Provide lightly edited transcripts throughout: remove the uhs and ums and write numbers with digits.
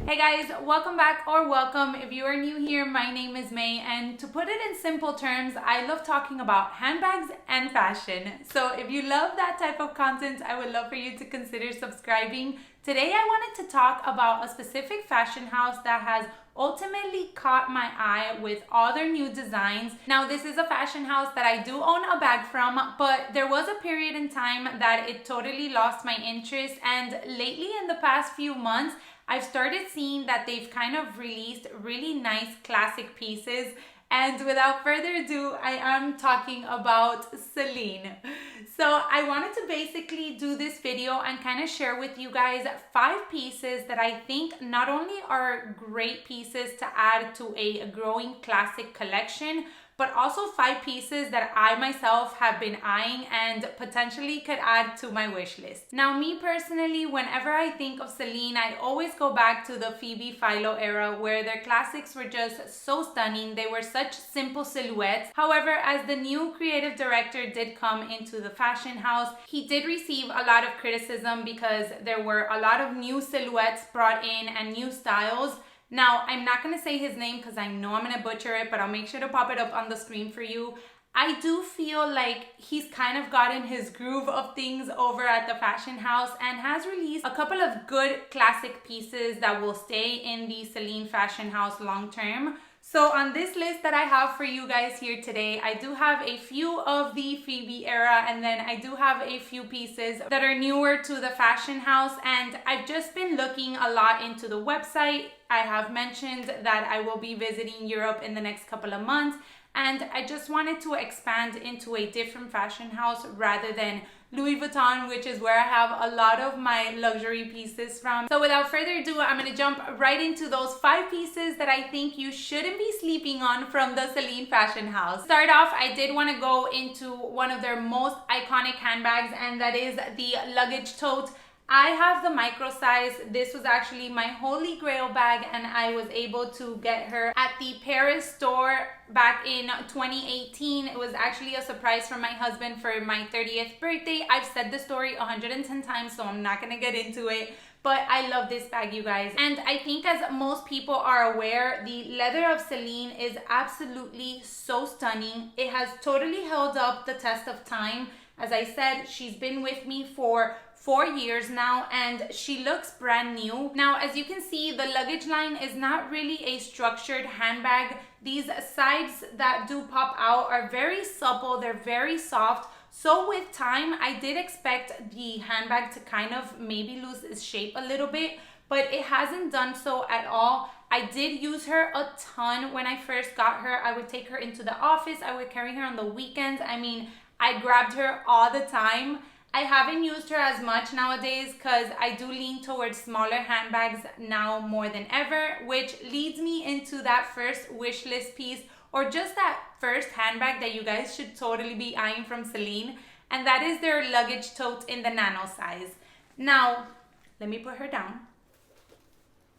Hey guys, welcome back or welcome. If you are new here, my name is May, and to put it in simple terms, I love talking about handbags and fashion. So if you love that type of content, I would love for you to consider subscribing. Today I wanted to talk about a specific fashion house that has ultimately caught my eye with all their new designs. Now this is a fashion house that I do own a bag from, but there was a period in time that it totally lost my interest, and lately in the past few months I've started seeing that they've kind of released really nice classic pieces. And without further ado, I am talking about Celine. So I wanted to basically do this video and kind of share with you guys 5 pieces that I think not only are great pieces to add to a growing classic collection, but also 5 pieces that I myself have been eyeing and potentially could add to my wish list. Now, me personally, whenever I think of Celine, I always go back to the Phoebe Philo era where their classics were just so stunning. They were such simple silhouettes. However, as the new creative director did come into the fashion house, he did receive a lot of criticism because there were a lot of new silhouettes brought in and new styles. Now, I'm not going to say his name because I know I'm going to butcher it, but I'll make sure to pop it up on the screen for you. I do feel like he's kind of gotten his groove of things over at the fashion house and has released a couple of good classic pieces that will stay in the Celine fashion house long term. So on this list that I have for you guys here today, I do have a few of the Phoebe era, and then I do have a few pieces that are newer to the fashion house, and I've just been looking a lot into the website. I have mentioned that I will be visiting Europe in the next couple of months, and I just wanted to expand into a different fashion house rather than Louis Vuitton, which is where I have a lot of my luxury pieces from. So without further ado, I'm going to jump right into those 5 pieces that I think you shouldn't be sleeping on from the Celine fashion house. Start off, I did want to go into one of their most iconic handbags, and that is the luggage tote. I have the micro size. This was actually my holy grail bag, and I was able to get her at the Paris store back in 2018. It was actually a surprise from my husband for my 30th birthday. I've said the story 110 times, so I'm not gonna get into it. But I love this bag, you guys. And I think, as most people are aware, the leather of Celine is absolutely so stunning. It has totally held up the test of time. As I said, she's been with me for 4 years now, and she looks brand new. Now, as you can see, the luggage line is not really a structured handbag. These sides that do pop out are very supple, they're very soft. So with time, I did expect the handbag to kind of maybe lose its shape a little bit, but it hasn't done so at all. I did use her a ton when I first got her. I would take her into the office, I would carry her on the weekends. I mean, I grabbed her all the time. I haven't used her as much nowadays because I do lean towards smaller handbags now more than ever, which leads me into that first wish list piece, or just that first handbag that you guys should totally be eyeing from Celine, and that is their luggage tote in the Nano size. Now, let me put her down.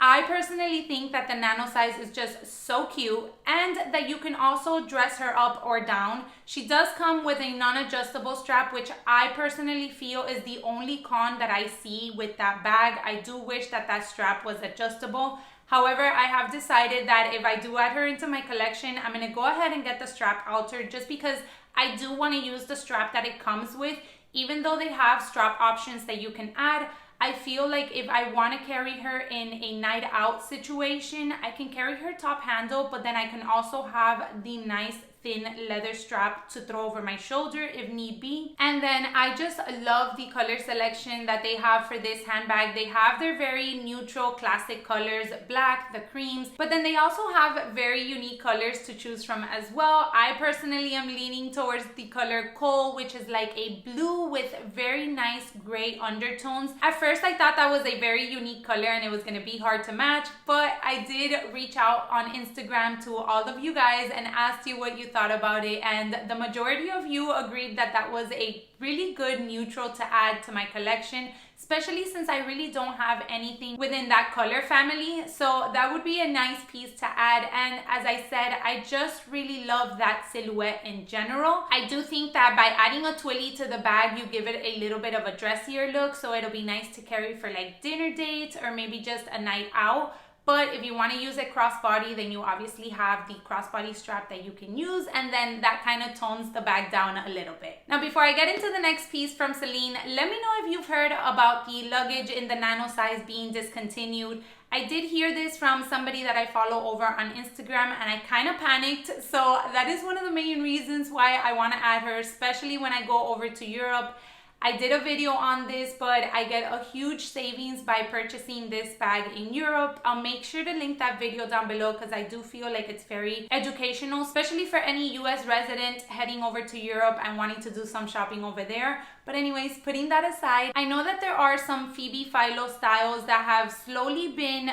I personally think that the Nano size is just so cute, and that you can also dress her up or down. She does come with a non-adjustable strap, which I personally feel is the only con that I see with that bag. I do wish that that strap was adjustable. However, I have decided that if I do add her into my collection, I'm going to go ahead and get the strap altered, just because I do want to use the strap that it comes with. Even though they have strap options that you can add, I feel like if I want to carry her in a night out situation, I can carry her top handle, but then I can also have the nice thin leather strap to throw over my shoulder if need be. And then I just love the color selection that they have for this handbag. They have their very neutral classic colors, black, the creams, but then they also have very unique colors to choose from as well. I personally am leaning towards the color coal, which is like a blue with very nice gray undertones. At first I thought that was a very unique color and it was going to be hard to match, but I did reach out on Instagram to all of you guys and asked you what you thought about it, and the majority of you agreed that that was a really good neutral to add to my collection, especially since I really don't have anything within that color family. So that would be a nice piece to add. And as I said, I just really love that silhouette in general. I do think that by adding a twilly to the bag, you give it a little bit of a dressier look, so it'll be nice to carry for like dinner dates or maybe just a night out. But if you want to use it crossbody, then you obviously have the crossbody strap that you can use, and then that kind of tones the bag down a little bit. Now, before I get into the next piece from Celine, let me know if you've heard about the luggage in the nano size being discontinued. I did hear this from somebody that I follow over on Instagram, and I kind of panicked. So that is one of the main reasons why I want to add her, especially when I go over to Europe. I did a video on this, but I get a huge savings by purchasing this bag in Europe. I'll make sure to link that video down below because I do feel like it's very educational, especially for any US resident heading over to Europe and wanting to do some shopping over there. But anyways, putting that aside, I know that there are some Phoebe Philo styles that have slowly been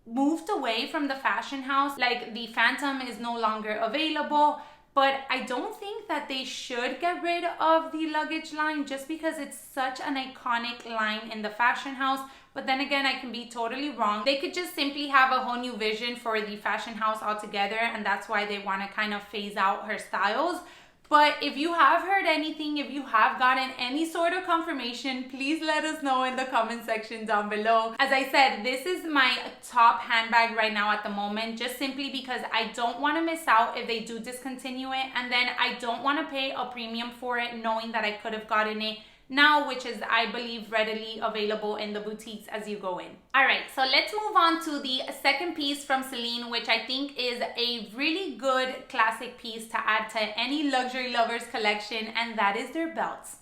moved away from the fashion house. Like the Phantom is no longer available. But I don't think that they should get rid of the luggage line just because it's such an iconic line in the fashion house. But then again, I can be totally wrong. They could just simply have a whole new vision for the fashion house altogether, and that's why they want to kind of phase out her styles. But if you have heard anything, if you have gotten any sort of confirmation, please let us know in the comment section down below. As I said, this is my top handbag right now at the moment, just simply because I don't want to miss out if they do discontinue it, and then I don't want to pay a premium for it knowing that I could have gotten it now, which is, I believe, readily available in the boutiques as you go in. All right, so let's move on to the second piece from Celine, which I think is a really good classic piece to add to any luxury lovers collection, and that is their belts.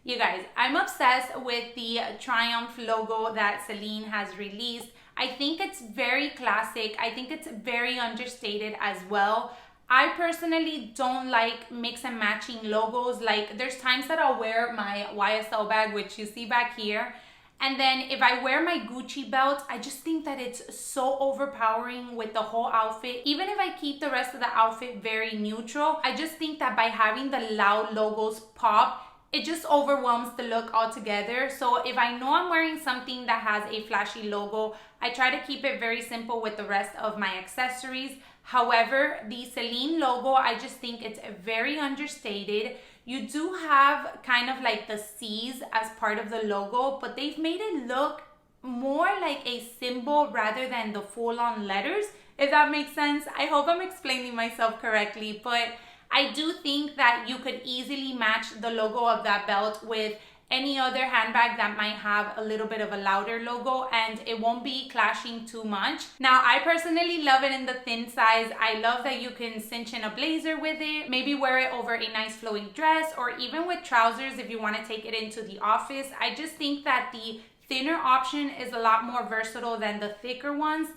You guys, I'm obsessed with the Triomphe logo that Celine has released. I think it's very classic. I think it's very understated as well. I personally don't like mix and matching logos. Like, there's times that I'll wear my YSL bag, which you see back here, and then if I wear my Gucci belt, I just think that it's so overpowering with the whole outfit. Even if I keep the rest of the outfit very neutral, I just think that by having the loud logos pop, it just overwhelms the look altogether. So if I know I'm wearing something that has a flashy logo, I try to keep it very simple with the rest of my accessories. However, the Celine logo, I just think it's very understated. You do have kind of like the C's as part of the logo, but they've made it look more like a symbol rather than the full-on letters, if that makes sense. I hope I'm explaining myself correctly, but I do think that you could easily match the logo of that belt with any other handbag that might have a little bit of a louder logo, and it won't be clashing too much. Now, I personally love it in the thin size. I love that you can cinch in a blazer with it, maybe wear it over a nice flowing dress, or even with trousers if you want to take it into the office. I just think that the thinner option is a lot more versatile than the thicker ones.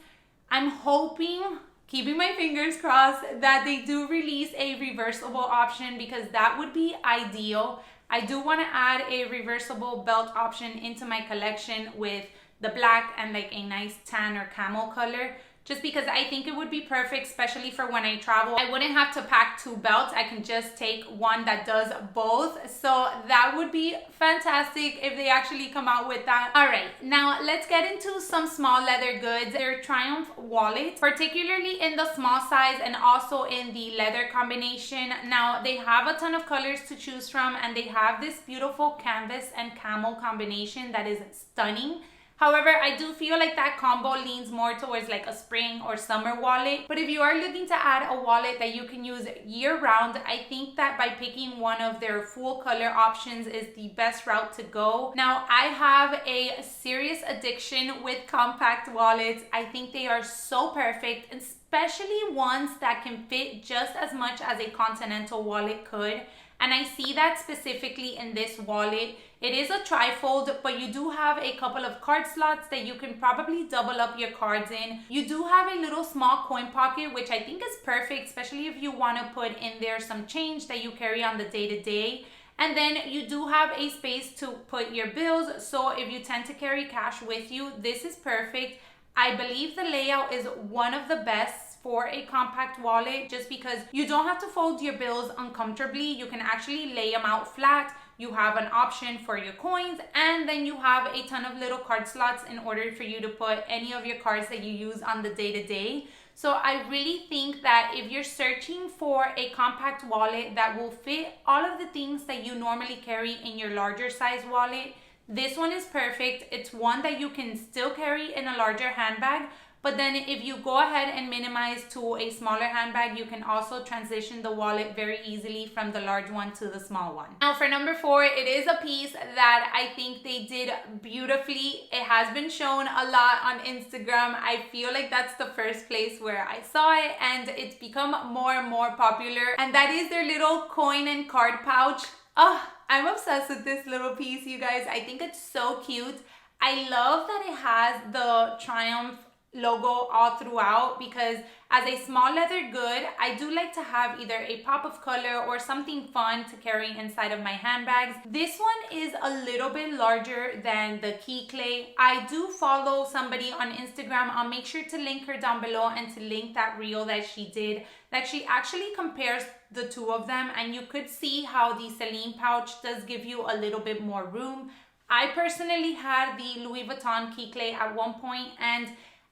I'm hoping, keeping my fingers crossed, that they do release a reversible option because that would be ideal. I do want to add a reversible belt option into my collection with the black and like a nice tan or camel color, just because I think it would be perfect, especially for when I travel. I wouldn't have to pack two belts. I can just take one that does both. So that would be fantastic if they actually come out with that. All right, now let's get into some small leather goods. Their Triomphe wallet, particularly in the small size and also in the leather combination. Now, they have a ton of colors to choose from, and they have this beautiful canvas and camel combination that is stunning. However, I do feel like that combo leans more towards like a spring or summer wallet. But if you are looking to add a wallet that you can use year round, I think that by picking one of their full color options is the best route to go. Now, I have a serious addiction with compact wallets. I think they are so perfect, especially ones that can fit just as much as a continental wallet could. And I see that specifically in this wallet. It is a trifold, but you do have a couple of card slots that you can probably double up your cards in. You do have a little small coin pocket, which I think is perfect, especially if you want to put in there some change that you carry on the day-to-day. And then you do have a space to put your bills. So if you tend to carry cash with you, this is perfect. I believe the layout is one of the best for a compact wallet, just because you don't have to fold your bills uncomfortably. You can actually lay them out flat. You have an option for your coins, and then you have a ton of little card slots in order for you to put any of your cards that you use on the day-to-day. So I really think that if you're searching for a compact wallet that will fit all of the things that you normally carry in your larger size wallet, this one is perfect. It's one that you can still carry in a larger handbag, But then if you go ahead and minimize to a smaller handbag, you can also transition the wallet very easily from the large one to the small one. Now for number 4, it is a piece that I think they did beautifully. It has been shown a lot on Instagram. I feel like that's the first place where I saw it, and it's become more and more popular. And that is their little coin and card pouch. Oh, I'm obsessed with this little piece, you guys. I think it's so cute. I love that it has the Triomphe logo all throughout, because as a small leather good, I do like to have either a pop of color or something fun to carry inside of my handbags. This one is a little bit larger than the key clay. I do follow somebody on Instagram. I'll make sure to link her down below and to link that reel that she did, that she actually compares the two of them, and you could see how the Celine pouch does give you a little bit more room. I personally had the Louis Vuitton key clay at one point, and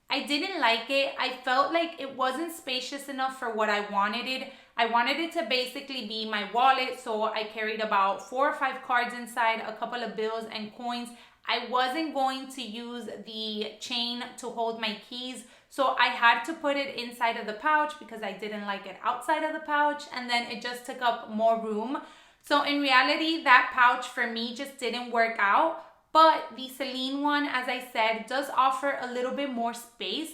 I didn't like it. I felt like it wasn't spacious enough for what I wanted it. I wanted it to basically be my wallet, so I carried about 4 or 5 cards inside, a couple of bills and coins. I wasn't going to use the chain to hold my keys, so I had to put it inside of the pouch because I didn't like it outside of the pouch, and then it just took up more room. So in reality, that pouch for me just didn't work out. But the Celine one, as I said, does offer a little bit more space,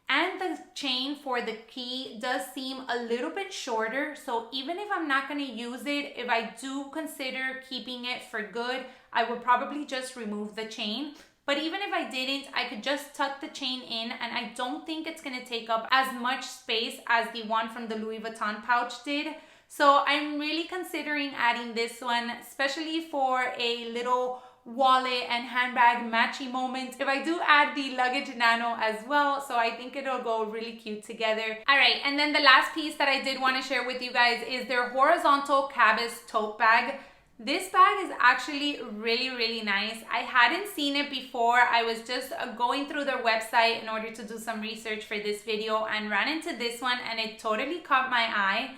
and the chain for the key does seem a little bit shorter. So even if I'm not going to use it, if I do consider keeping it for good, I would probably just remove the chain. But even if I didn't, I could just tuck the chain in, and I don't think it's going to take up as much space as the one from the Louis Vuitton pouch did. So I'm really considering adding this one, especially for a little wallet and handbag matchy moment, if I do add the luggage Nano as well. So I think it'll go really cute together. All right, and then the last piece that I did want to share with you guys is their horizontal Cabas tote bag. This bag is actually really nice. I hadn't seen it before. I was just going through their website in order to do some research for this video and ran into this one, and it totally caught my eye.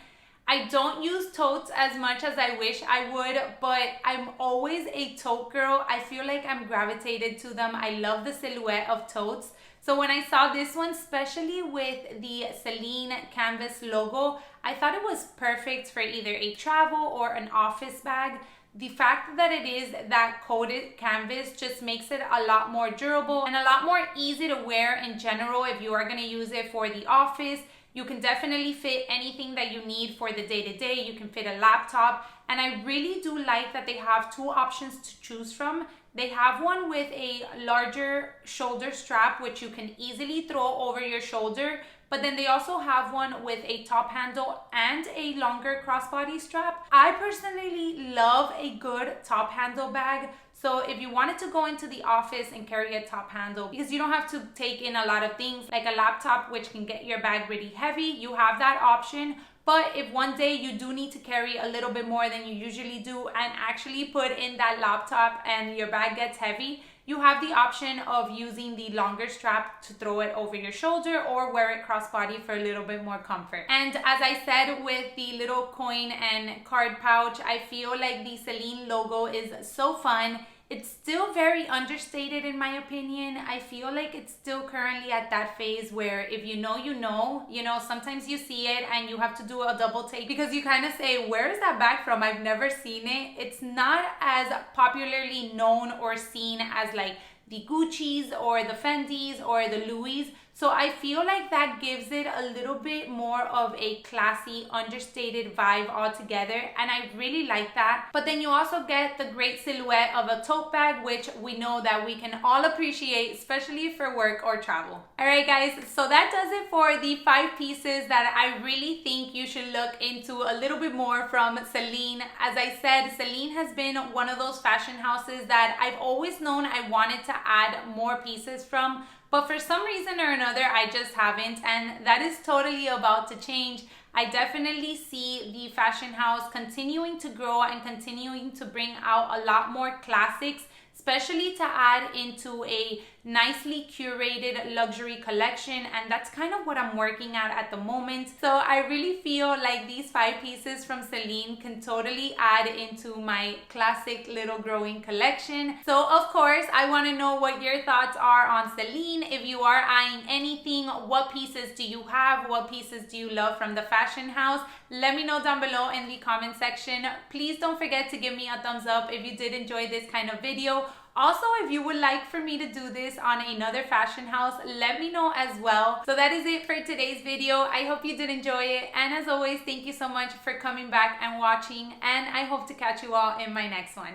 I don't use totes as much as I wish I would, but I'm always a tote girl. I feel like I'm gravitated to them. I love the silhouette of totes. So when I saw this one, especially with the Celine canvas logo, I thought it was perfect for either a travel or an office bag. The fact that it is that coated canvas just makes it a lot more durable and a lot more easy to wear in general if you are going to use it for the office. You can definitely fit anything that you need for the day-to-day. You can fit a laptop, and I really do like that they have 2 options to choose from. They have one with a larger shoulder strap, which you can easily throw over your shoulder, but then they also have one with a top handle and a longer crossbody strap. I personally love a good top handle bag. So if you wanted to go into the office and carry a top handle, because you don't have to take in a lot of things like a laptop, which can get your bag really heavy, you have that option. But if one day you do need to carry a little bit more than you usually do and actually put in that laptop and your bag gets heavy, you have the option of using the longer strap to throw it over your shoulder or wear it crossbody for a little bit more comfort. And as I said with the little coin and card pouch, I feel like the Celine logo is so fun. It's still very understated in my opinion. I feel like it's still currently at that phase where if you know, you know, sometimes you see it and you have to do a double take because you kind of say, where is that bag from? I've never seen it. It's not as popularly known or seen as like the Gucci's or the Fendi's or the Louis'. So I feel like that gives it a little bit more of a classy, understated vibe altogether, and I really like that. But then you also get the great silhouette of a tote bag, which we know that we can all appreciate, especially for work or travel. All right, guys, so that does it for the 5 pieces that I really think you should look into a little bit more from Celine. As I said, Celine has been one of those fashion houses that I've always known I wanted to add more pieces from, but for some reason or another, I just haven't, and that is totally about to change. I definitely see the fashion house continuing to grow and continuing to bring out a lot more classics, especially to add into a nicely curated luxury collection, and that's kind of what I'm working at the moment. So I really feel like these 5 pieces from Celine can totally add into my classic little growing collection. So of course, I want to know what your thoughts are on Celine. If you are eyeing anything, what pieces do you have? What pieces do you love from the fashion house? Let me know down below in the comment section. Please don't forget to give me a thumbs up if you did enjoy this kind of video. Also, if you would like for me to do this on another fashion house, let me know as well. So that is it for today's video. I hope you did enjoy it. And as always, thank you so much for coming back and watching. And I hope to catch you all in my next one.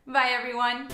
Bye, everyone.